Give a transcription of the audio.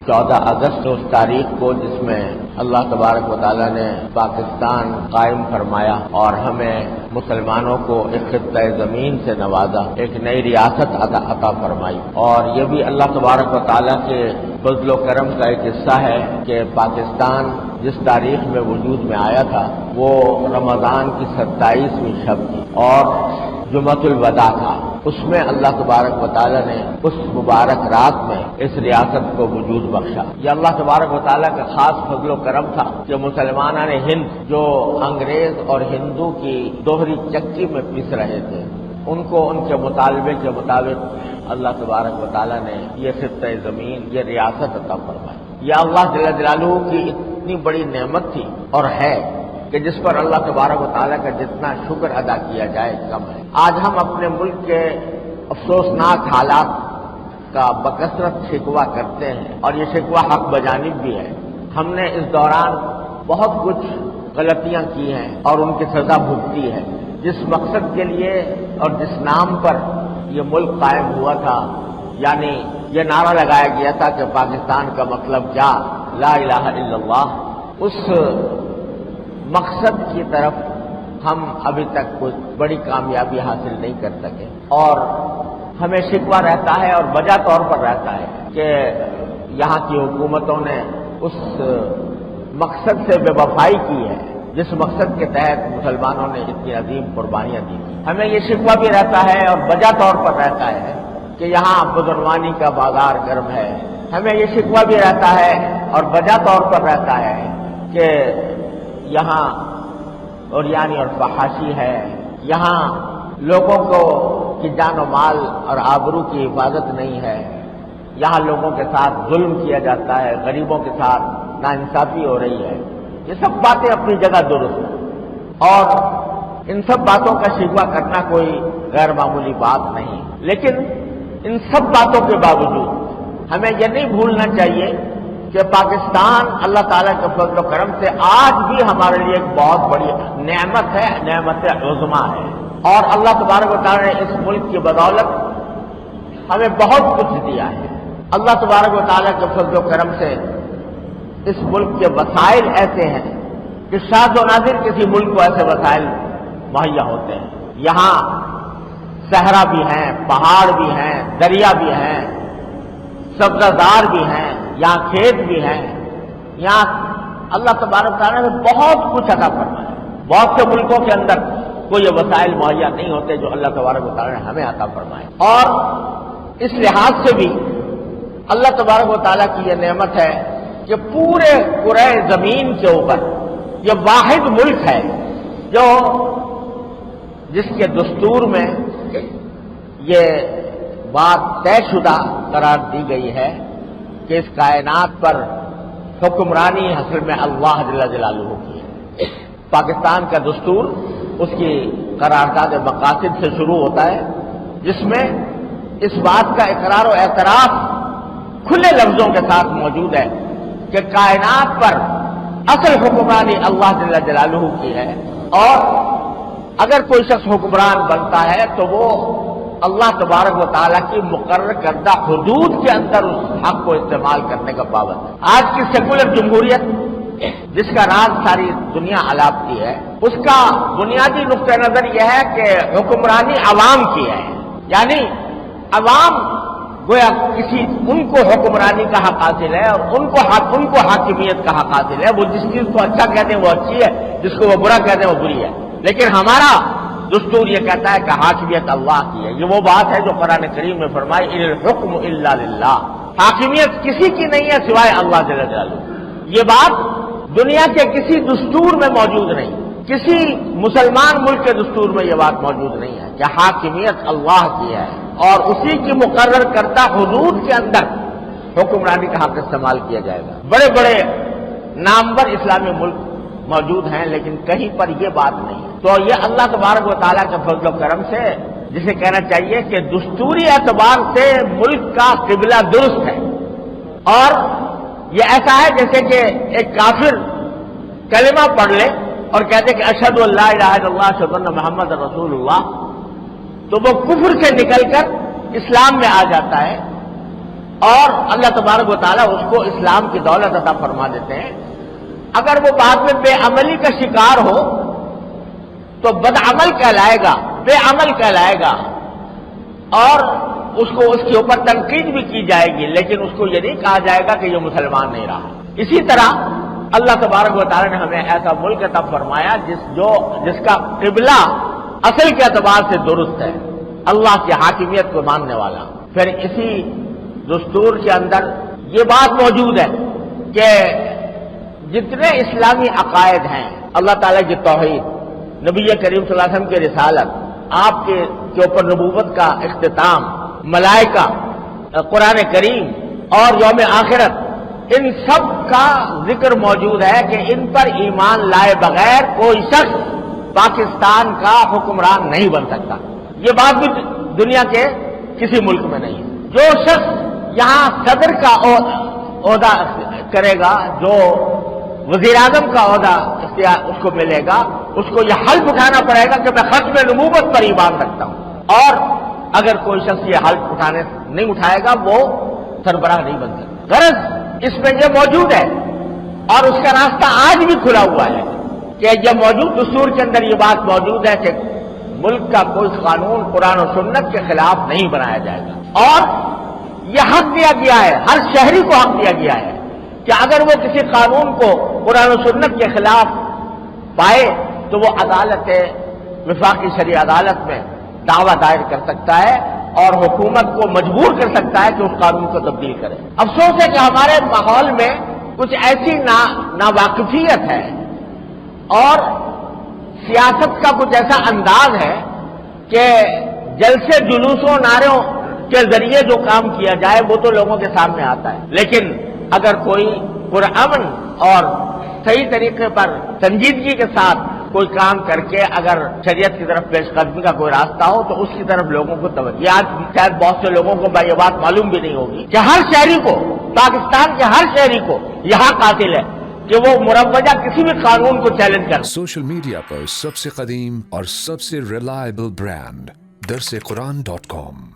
14 اگست اس تاریخ کو جس میں اللہ تبارک و تعالیٰ نے پاکستان قائم فرمایا اور ہمیں مسلمانوں کو ایک خطہ زمین سے نوازا، ایک نئی ریاست عطا فرمائی، اور یہ بھی اللہ تبارک و تعالیٰ کے فضل و کرم کا ایک حصہ ہے کہ پاکستان جس تاریخ میں وجود میں آیا تھا وہ رمضان کی 27ویں شب تھی اور جمعۃ الوداع تھا۔ اس میں اللہ تبارک و تعالیٰ نے اس مبارک رات میں اس ریاست کو وجود بخشا۔ یہ اللہ تبارک و تعالیٰ کا خاص فضل و کرم تھا کہ مسلمانان ہند جو انگریز اور ہندو کی دوہری چکی میں پس رہے تھے، ان کو ان کے مطالبے کے مطابق اللہ تبارک و تعالیٰ نے یہ خطہ زمین، یہ ریاست عطا فرمائی۔ یہ اللہ جل جلالہ کی اتنی بڑی نعمت تھی اور ہے کہ جس پر اللہ تبارک و تعالیٰ کا جتنا شکر ادا کیا جائے کم ہے۔ آج ہم اپنے ملک کے افسوسناک حالات کا بکثرت شکوہ کرتے ہیں اور یہ شکوہ حق بجانب بھی ہے۔ ہم نے اس دوران بہت کچھ غلطیاں کی ہیں اور ان کی سزا بھگتی ہے۔ جس مقصد کے لیے اور جس نام پر یہ ملک قائم ہوا تھا، یعنی یہ نعرہ لگایا گیا تھا کہ پاکستان کا مطلب کیا، لا الہ الا اللہ، اس مقصد کی طرف ہم ابھی تک کوئی بڑی کامیابی حاصل نہیں کر سکے اور ہمیں شکوہ رہتا ہے اور وجہ طور پر رہتا ہے کہ یہاں کی حکومتوں نے اس مقصد سے بے وفائی کی ہے جس مقصد کے تحت مسلمانوں نے اتنی عظیم قربانیاں دی۔ ہمیں یہ شکوہ بھی رہتا ہے اور وجہ طور پر رہتا ہے کہ یہاں بدعنوانی کا بازار گرم ہے۔ ہمیں یہ شکوہ بھی رہتا ہے اور وجہ طور پر رہتا ہے کہ یہاں عریانی اور فحاشی ہے، یہاں لوگوں کو کی جان و مال اور آبرو کی حفاظت نہیں ہے، یہاں لوگوں کے ساتھ ظلم کیا جاتا ہے، غریبوں کے ساتھ ناانصافی ہو رہی ہے۔ یہ سب باتیں اپنی جگہ درست ہیں اور ان سب باتوں کا شکوہ کرنا کوئی غیر معمولی بات نہیں، لیکن ان سب باتوں کے باوجود ہمیں یہ نہیں بھولنا چاہیے کہ پاکستان اللہ تعالیٰ کے فضل و کرم سے آج بھی ہمارے لیے ایک بہت بڑی نعمت ہے، نعمت عظمیٰ ہے، اور اللہ تبارک و تعالیٰ نے اس ملک کی بدولت ہمیں بہت کچھ دیا ہے۔ اللہ تبارک و تعالیٰ کے فضل و کرم سے اس ملک کے وسائل ایسے ہیں کہ شاذ و نادر کسی ملک کو ایسے وسائل مہیا ہوتے ہیں۔ یہاں صحرا بھی ہیں، پہاڑ بھی ہیں، دریا بھی ہیں، سبزہ بھی ہیں، یہاں کھیت بھی ہیں، یہاں اللہ تبارک و تعالیٰ نے بہت کچھ عطا فرمایا ہے۔ بہت سے ملکوں کے اندر کوئی یہ وسائل مہیا نہیں ہوتے جو اللہ تبارک و تعالیٰ نے ہمیں عطا فرمائے، اور اس لحاظ سے بھی اللہ تبارک و تعالیٰ کی یہ نعمت ہے کہ پورے کرۂ زمین کے اوپر یہ واحد ملک ہے جو جس کے دستور میں یہ بات طے شدہ قرار دی گئی ہے کہ اس کائنات پر حکمرانی اصل میں اللہ جل جلالہ کی ہے۔ پاکستان کا دستور اس کی قرارداد مقاصد سے شروع ہوتا ہے جس میں اس بات کا اقرار و اعتراف کھلے لفظوں کے ساتھ موجود ہے کہ کائنات پر اصل حکمرانی اللہ جل جلالہ کی ہے، اور اگر کوئی شخص حکمران بنتا ہے تو وہ اللہ تبارک و تعالیٰ کی مقرر کردہ حدود کے اندر اس حق کو استعمال کرنے کا پابند ہے۔ آج کی سیکولر جمہوریت جس کا راز ساری دنیا الاپتی ہے، اس کا بنیادی نقطہ نظر یہ ہے کہ حکمرانی عوام کی ہے، یعنی عوام گویا ان کو حکمرانی کا حق حاصل ہے اور ان کو حاکمیت کا حق حاصل ہے۔ وہ جس چیز کو اچھا کہتے ہیں وہ اچھی ہے، جس کو وہ برا کہتے ہیں وہ بری ہے، لیکن ہمارا دستور یہ کہتا ہے کہ حاکمیت اللہ کی ہے۔ یہ وہ بات ہے جو قرآن کریم میں فرمائی ان الحکم الا للہ، حاکمیت کسی کی نہیں ہے سوائے اللہ جل جلالہ۔ یہ بات دنیا کے کسی دستور میں موجود نہیں، کسی مسلمان ملک کے دستور میں یہ بات موجود نہیں ہے کہ حاکمیت اللہ کی ہے اور اسی کی مقرر کردہ حدود کے اندر حکمرانی کا حق استعمال کیا جائے گا۔ بڑے بڑے نامور اسلامی ملک موجود ہیں لیکن کہیں پر یہ بات نہیں ہے۔ تو یہ اللہ تبارک و تعالیٰ کے فضل و کرم سے جسے کہنا چاہیے کہ دستوری اعتبار سے ملک کا قبلہ درست ہے، اور یہ ایسا ہے جیسے کہ ایک کافر کلمہ پڑھ لے اور کہتے کہ اشہد ان لا الہ الا اللہ اشہد ان محمد رسول اللہ، تو وہ کفر سے نکل کر اسلام میں آ جاتا ہے، اور اللہ تبارک و تعالیٰ اس کو اسلام کی دولت عطا فرما دیتے ہیں. اگر وہ بعد میں بے عملی کا شکار ہو تو بدعمل کہلائے گا، بے عمل کہلائے گا، اور اس کو اس کے اوپر تنقید بھی کی جائے گی، لیکن اس کو یہ نہیں کہا جائے گا کہ یہ مسلمان نہیں رہا. اسی طرح اللہ تبارک و تعالیٰ نے ہمیں ایسا ملک عطا فرمایا جس کا قبلہ اصل کے اعتبار سے درست ہے، اللہ کی حاکمیت کو ماننے والا. پھر اسی دستور کے اندر یہ بات موجود ہے کہ جتنے اسلامی عقائد ہیں، اللہ تعالیٰ کی توحید، نبی کریم صلی اللہ علیہ وسلم کی رسالت، آپ کے اوپر نبوت کا اختتام، ملائکہ، قرآن کریم اور یوم آخرت، ان سب کا ذکر موجود ہے کہ ان پر ایمان لائے بغیر کوئی شخص پاکستان کا حکمران نہیں بن سکتا. یہ بات بھی دنیا کے کسی ملک میں نہیں ہے. جو شخص یہاں صدر کا عہدہ کرے گا، جو وزیر اعظم کا عہدہ اس کو ملے گا، اس کو یہ حلف اٹھانا پڑے گا کہ میں ختم نبوت پر ایمان رکھتا ہوں. اور اگر کوئی شخص یہ حلف نہیں اٹھائے گا وہ سربراہ نہیں بن سکتا. غرض اس میں یہ موجود ہے اور اس کا راستہ آج بھی کھلا ہوا ہے کہ یہ موجود دستور کے اندر یہ بات موجود ہے کہ ملک کا کوئی قانون قرآن و سنت کے خلاف نہیں بنایا جائے گا. اور یہ حق دیا گیا ہے، ہر شہری کو حق دیا گیا ہے کہ اگر وہ کسی قانون کو قرآن و سنت کے خلاف پائے تو وہ عدالت وفاقی شرعی عدالت میں دعویٰ دائر کر سکتا ہے اور حکومت کو مجبور کر سکتا ہے کہ اس قانون کو تبدیل کرے. افسوس ہے کہ ہمارے ماحول میں کچھ ایسی ناواقفیت ہے اور سیاست کا کچھ ایسا انداز ہے کہ جلسے جلوسوں نعروں کے ذریعے جو کام کیا جائے وہ تو لوگوں کے سامنے آتا ہے، لیکن اگر کوئی پرامن اور صحیح طریقے پر سنجیدگی کے ساتھ کوئی کام کر کے اگر شریعت کی طرف پیش قدمی کا کوئی راستہ ہو تو اس کی طرف لوگوں کو توجہ. آج شاید بہت سے لوگوں کو یہ بات معلوم بھی نہیں ہوگی کہ ہر شہری کو، پاکستان کے ہر شہری کو یہاں قاتل ہے کہ وہ مروجہ کسی بھی قانون کو چیلنج کر. سوشل میڈیا پر سب سے قدیم اور سب سے ریلائبل برانڈ درسقرآن.com